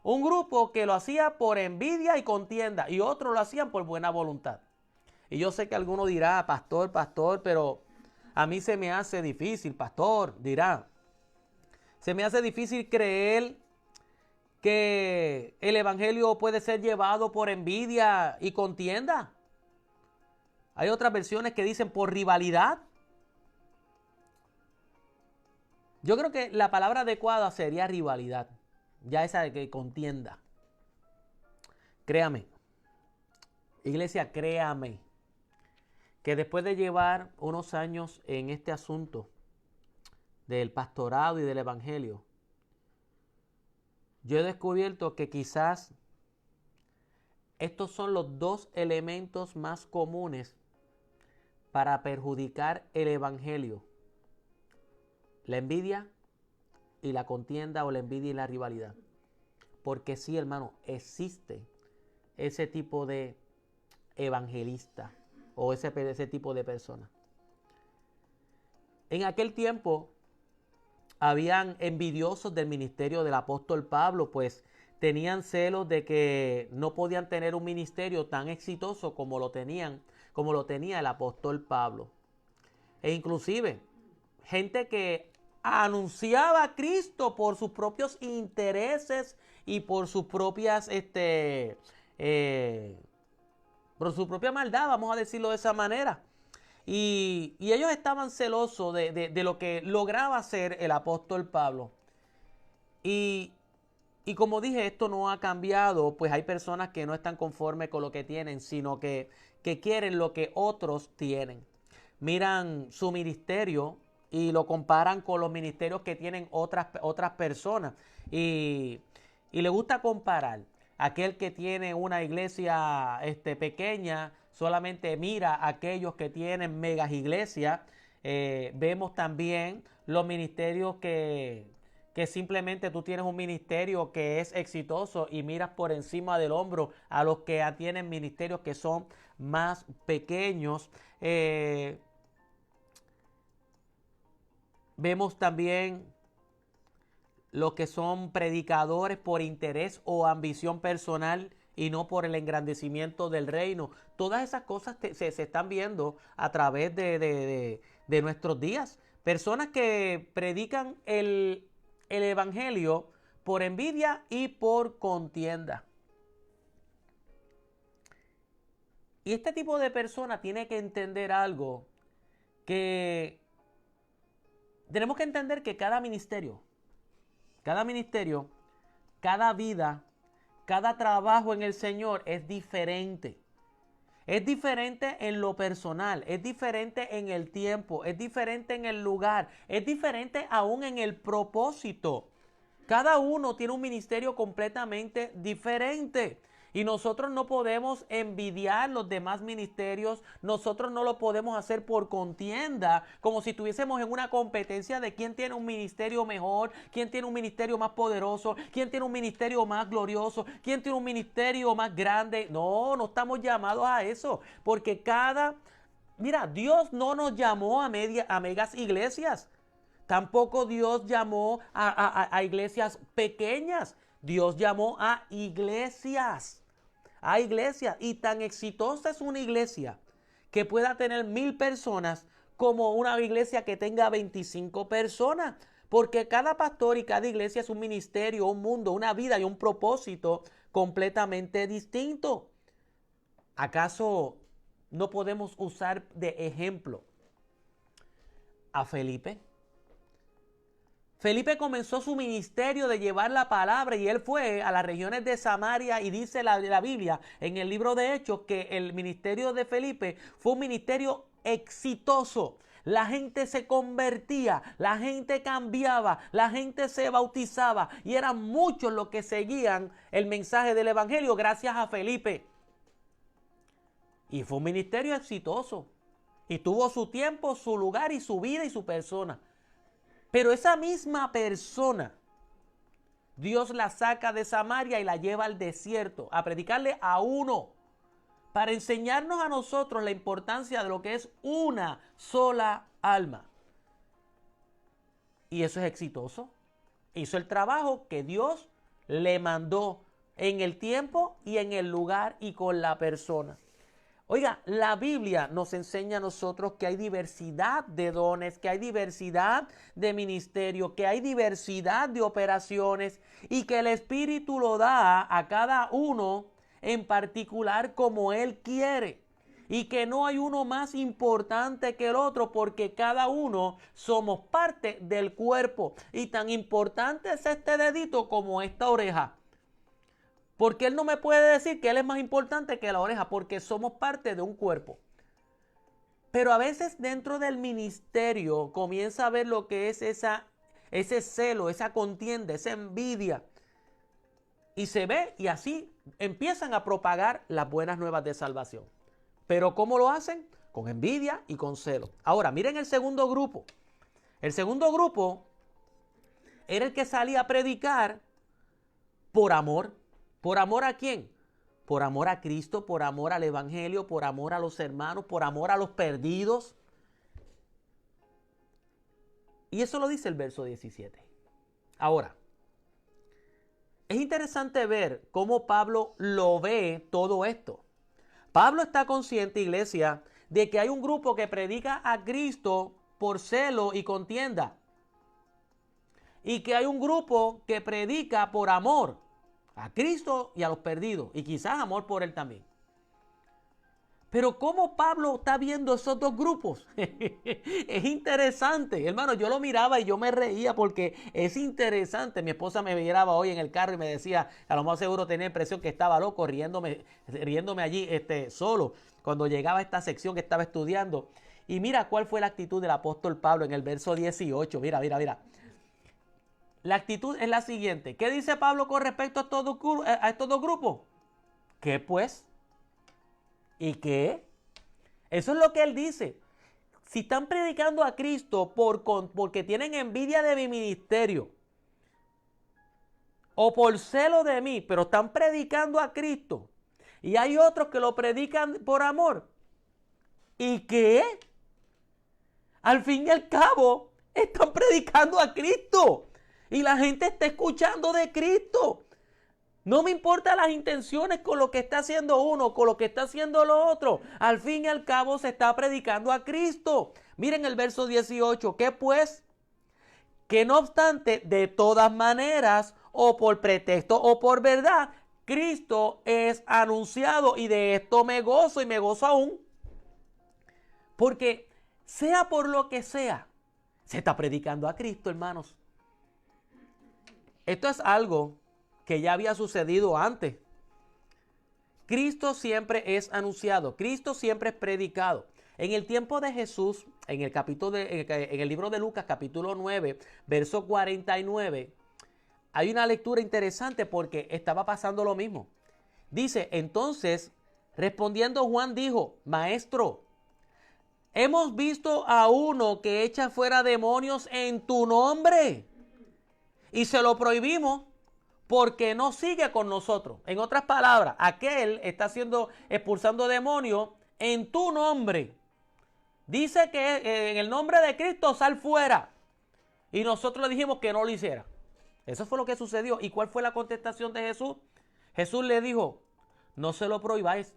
Un grupo que lo hacía por envidia y contienda y otros lo hacían por buena voluntad. Y yo sé que alguno dirá, pastor, pero a mí se me hace difícil, pastor, dirá. Se me hace difícil creer que el evangelio puede ser llevado por envidia y contienda. Hay otras versiones que dicen por rivalidad. Yo creo que la palabra adecuada sería rivalidad. Ya esa de que contienda. Créame. Iglesia, créame. Que después de llevar unos años en este asunto del pastorado y del evangelio, yo he descubierto que quizás estos son los dos elementos más comunes para perjudicar el evangelio. La envidia y la contienda, o la envidia y la rivalidad. Porque sí, hermano, existe ese tipo de evangelista o ese tipo de persona. En aquel tiempo habían envidiosos del ministerio del apóstol Pablo, pues tenían celos de que no podían tener un ministerio tan exitoso como lo tenía el apóstol Pablo. E inclusive gente que anunciaba a Cristo por sus propios intereses y por sus propias por su propia maldad, vamos a decirlo de esa manera. Y ellos estaban celosos de lo que lograba hacer el apóstol Pablo. Y como dije, esto no ha cambiado, pues hay personas que no están conformes con lo que tienen, sino que quieren lo que otros tienen. Miran su ministerio y lo comparan con los ministerios que tienen otras personas. Y le gusta comparar. Aquel que tiene una iglesia pequeña solamente mira a aquellos que tienen megas iglesias. Vemos también los ministerios que simplemente tú tienes un ministerio que es exitoso y miras por encima del hombro a los que tienen ministerios que son más pequeños. Vemos también los que son predicadores por interés o ambición personal y no por el engrandecimiento del reino. Todas esas cosas se están viendo a través de de nuestros días. Personas que predican el evangelio por envidia y por contienda. Y este tipo de persona tiene que entender algo, que tenemos que entender que cada ministerio, cada vida, cada trabajo en el Señor es diferente. Es diferente en lo personal, es diferente en el tiempo, es diferente en el lugar, es diferente aún en el propósito. Cada uno tiene un ministerio completamente diferente. Y nosotros no podemos envidiar los demás ministerios, nosotros no lo podemos hacer por contienda, como si estuviésemos en una competencia de quién tiene un ministerio mejor, quién tiene un ministerio más poderoso, quién tiene un ministerio más glorioso, quién tiene un ministerio más grande. No, no estamos llamados a eso, porque mira, Dios no nos llamó a megas iglesias, tampoco Dios llamó a iglesias pequeñas. Dios llamó a iglesias. Y tan exitosa es una iglesia que pueda tener 1000 personas como una iglesia que tenga 25 personas. Porque cada pastor y cada iglesia es un ministerio, un mundo, una vida y un propósito completamente distinto. ¿Acaso no podemos usar de ejemplo a Felipe? Felipe comenzó su ministerio de llevar la palabra y él fue a las regiones de Samaria, y dice la Biblia en el libro de Hechos que el ministerio de Felipe fue un ministerio exitoso. La gente se convertía, la gente cambiaba, la gente se bautizaba y eran muchos los que seguían el mensaje del evangelio gracias a Felipe. Y fue un ministerio exitoso y tuvo su tiempo, su lugar y su vida y su persona. Pero esa misma persona, Dios la saca de Samaria y la lleva al desierto a predicarle a uno, para enseñarnos a nosotros la importancia de lo que es una sola alma. Y eso es exitoso. Hizo el trabajo que Dios le mandó en el tiempo y en el lugar y con la persona. Oiga, la Biblia nos enseña a nosotros que hay diversidad de dones, que hay diversidad de ministerio, que hay diversidad de operaciones y que el Espíritu lo da a cada uno en particular como Él quiere. Y que no hay uno más importante que el otro, porque cada uno somos parte del cuerpo. Y tan importante es este dedito como esta oreja. Porque Él no me puede decir que Él es más importante que la oreja, porque somos parte de un cuerpo. Pero a veces dentro del ministerio comienza a ver lo que es ese celo, esa contienda, esa envidia. Y se ve, y así empiezan a propagar las buenas nuevas de salvación. Pero ¿cómo lo hacen? Con envidia y con celo. Ahora, miren el segundo grupo. El segundo grupo era el que salía a predicar por amor. ¿Por amor a quién? Por amor a Cristo, por amor al evangelio, por amor a los hermanos, por amor a los perdidos. Y eso lo dice el verso 17. Ahora, es interesante ver cómo Pablo lo ve todo esto. Pablo está consciente, iglesia, de que hay un grupo que predica a Cristo por celo y contienda. Y que hay un grupo que predica por amor a Cristo y a los perdidos, y quizás amor por Él también. Pero ¿cómo Pablo está viendo esos dos grupos? Es interesante, hermano. Yo lo miraba y yo me reía porque es interesante. Mi esposa me miraba hoy en el carro y me decía, a lo más seguro tenía la impresión que estaba loco, riéndome allí solo, cuando llegaba a esta sección que estaba estudiando. Y mira cuál fue la actitud del apóstol Pablo en el verso 18. Mira. La actitud es la siguiente. ¿Qué dice Pablo con respecto a estos dos grupos? ¿Qué pues? ¿Y qué? Eso es lo que él dice. Si están predicando a Cristo porque tienen envidia de mi ministerio o por celo de mí, pero están predicando a Cristo, y hay otros que lo predican por amor, ¿y qué? Al fin y al cabo, están predicando a Cristo. Y la gente está escuchando de Cristo. No me importan las intenciones con lo que está haciendo uno, con lo que está haciendo lo otro. Al fin y al cabo se está predicando a Cristo. Miren el verso 18. ¿Qué pues? Que no obstante, de todas maneras, o por pretexto o por verdad, Cristo es anunciado, y de esto me gozo y me gozo aún. Porque sea por lo que sea, se está predicando a Cristo, hermanos. Esto es algo que ya había sucedido antes. Cristo siempre es anunciado, Cristo siempre es predicado. En el tiempo de Jesús, en el libro de Lucas, capítulo 9, verso 49, hay una lectura interesante porque estaba pasando lo mismo. Dice, entonces, respondiendo Juan dijo, Maestro, hemos visto a uno que echa fuera demonios en tu nombre y se lo prohibimos porque no sigue con nosotros. En otras palabras, aquel está expulsando demonios en tu nombre. Dice que en el nombre de Cristo sal fuera. Y nosotros le dijimos que no lo hiciera. Eso fue lo que sucedió. ¿Y cuál fue la contestación de Jesús? Jesús le dijo, no se lo prohibáis.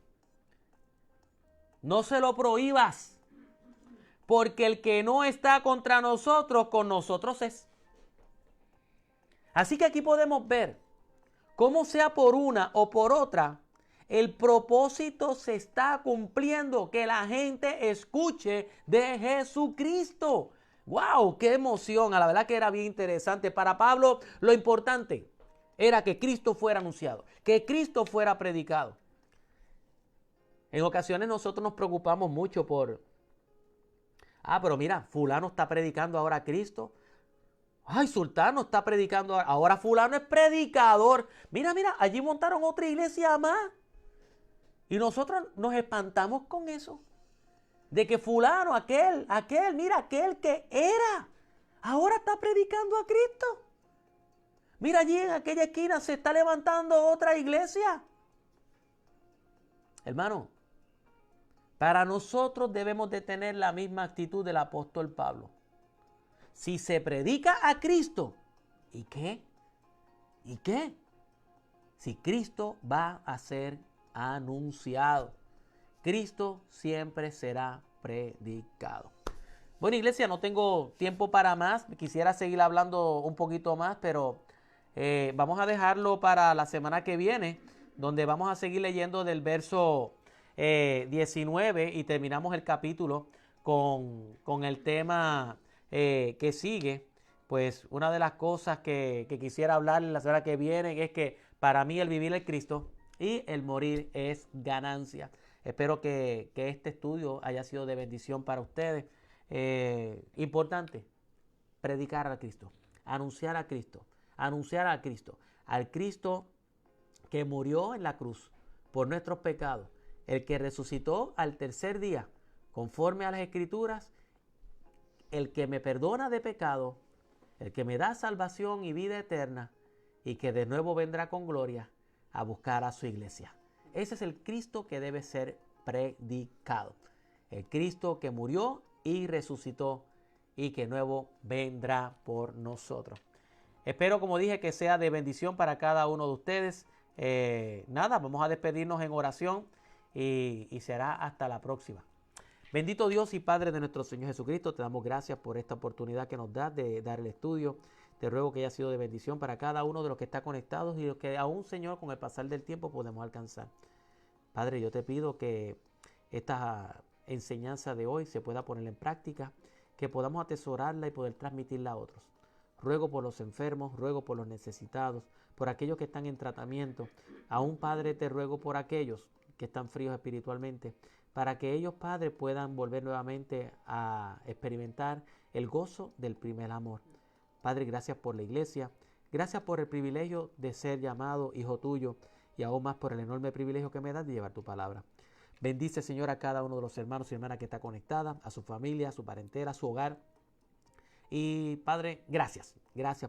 No se lo prohíbas. Porque el que no está contra nosotros, con nosotros es. Así que aquí podemos ver cómo sea por una o por otra, el propósito se está cumpliendo, que la gente escuche de Jesucristo. ¡Wow! ¡Qué emoción! A la verdad que era bien interesante. Para Pablo lo importante era que Cristo fuera anunciado, que Cristo fuera predicado. En ocasiones nosotros nos preocupamos mucho pero mira, fulano está predicando ahora a Cristo. Ay, sultano está predicando ahora, fulano es predicador. Mira, allí montaron otra iglesia más. Y nosotros nos espantamos con eso. De que fulano, aquel que era, ahora está predicando a Cristo. Mira, allí en aquella esquina se está levantando otra iglesia. Hermano, para nosotros debemos de tener la misma actitud del apóstol Pablo. Si se predica a Cristo, ¿y qué? ¿Y qué? Si Cristo va a ser anunciado, Cristo siempre será predicado. Bueno, iglesia, no tengo tiempo para más. Quisiera seguir hablando un poquito más, pero vamos a dejarlo para la semana que viene, donde vamos a seguir leyendo del verso 19 y terminamos el capítulo con el tema que sigue. Pues una de las cosas que quisiera hablar la semana que viene es que para mí el vivir es Cristo y el morir es ganancia. Espero que este estudio haya sido de bendición para ustedes. Importante, predicar a Cristo, anunciar a Cristo, al Cristo que murió en la cruz por nuestros pecados, el que resucitó al tercer día, conforme a las Escrituras, el que me perdona de pecado, el que me da salvación y vida eterna, y que de nuevo vendrá con gloria a buscar a su iglesia. Ese es el Cristo que debe ser predicado. El Cristo que murió y resucitó y que nuevo vendrá por nosotros. Espero, como dije, que sea de bendición para cada uno de ustedes. Vamos a despedirnos en oración y será hasta la próxima. Bendito Dios y Padre de nuestro Señor Jesucristo, te damos gracias por esta oportunidad que nos das de dar el estudio. Te ruego que haya sido de bendición para cada uno de los que está conectados y los que aún, Señor, con el pasar del tiempo podemos alcanzar. Padre, yo te pido que esta enseñanza de hoy se pueda poner en práctica, que podamos atesorarla y poder transmitirla a otros. Ruego por los enfermos, ruego por los necesitados, por aquellos que están en tratamiento. Aún, Padre, te ruego por aquellos que están fríos espiritualmente, para que ellos, Padre, puedan volver nuevamente a experimentar el gozo del primer amor. Padre, gracias por la iglesia, gracias por el privilegio de ser llamado hijo tuyo y aún más por el enorme privilegio que me das de llevar tu palabra. Bendice, Señor, a cada uno de los hermanos y hermanas que está conectada, a su familia, a su parentela, a su hogar. Y Padre, gracias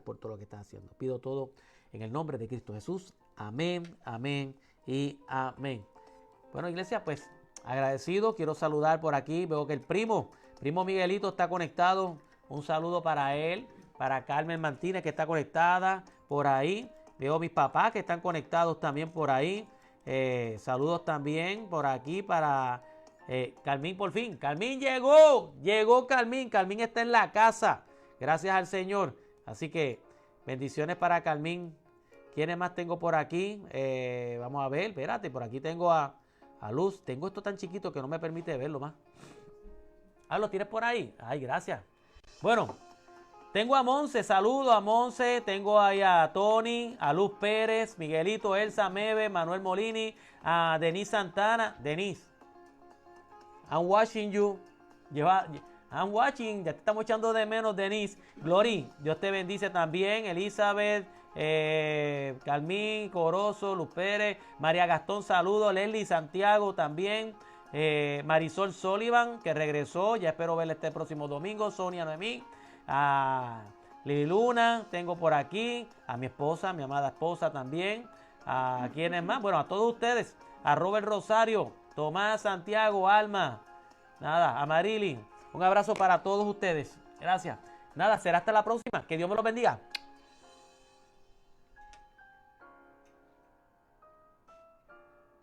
por todo lo que estás haciendo. Pido todo en el nombre de Cristo Jesús. Amén, amén y amén. Bueno, iglesia, pues agradecido. Quiero saludar por aquí. Veo que el primo Miguelito está conectado. Un saludo para él, para Carmen Martínez que está conectada por ahí. Veo mis papás que están conectados también por ahí. Saludos también por aquí para Carmín por fin. Carmín llegó. Llegó Carmín. Carmín está en la casa. Gracias al Señor. Así que bendiciones para Carmín. ¿Quiénes más tengo por aquí? Vamos a ver. Espérate, por aquí tengo a Luz. Tengo esto tan chiquito que no me permite verlo más. Ah, ¿lo tienes por ahí? Ay, gracias. Bueno, tengo a Monse, saludo a Monse, tengo ahí a Tony, a Luz Pérez, Miguelito, Elsa Meve, Manuel Molini, a Denise Santana. Denise, I'm watching you. I'm watching, ya te estamos echando de menos, Denise. Glory, Dios te bendice también. Elizabeth, Carmín, Corozo, Luz Pérez, María Gastón, saludo. Leslie Santiago también. Marisol Sullivan, que regresó, ya espero verla este próximo domingo. Sonia Noemí, a Lili Luna, tengo por aquí, a mi esposa, mi amada esposa también. ¿A quiénes más? Bueno, a todos ustedes, a Robert Rosario, Tomás Santiago, Alma, nada, a Marilyn. Un abrazo para todos ustedes. Gracias. Nada, será hasta la próxima. Que Dios me los bendiga.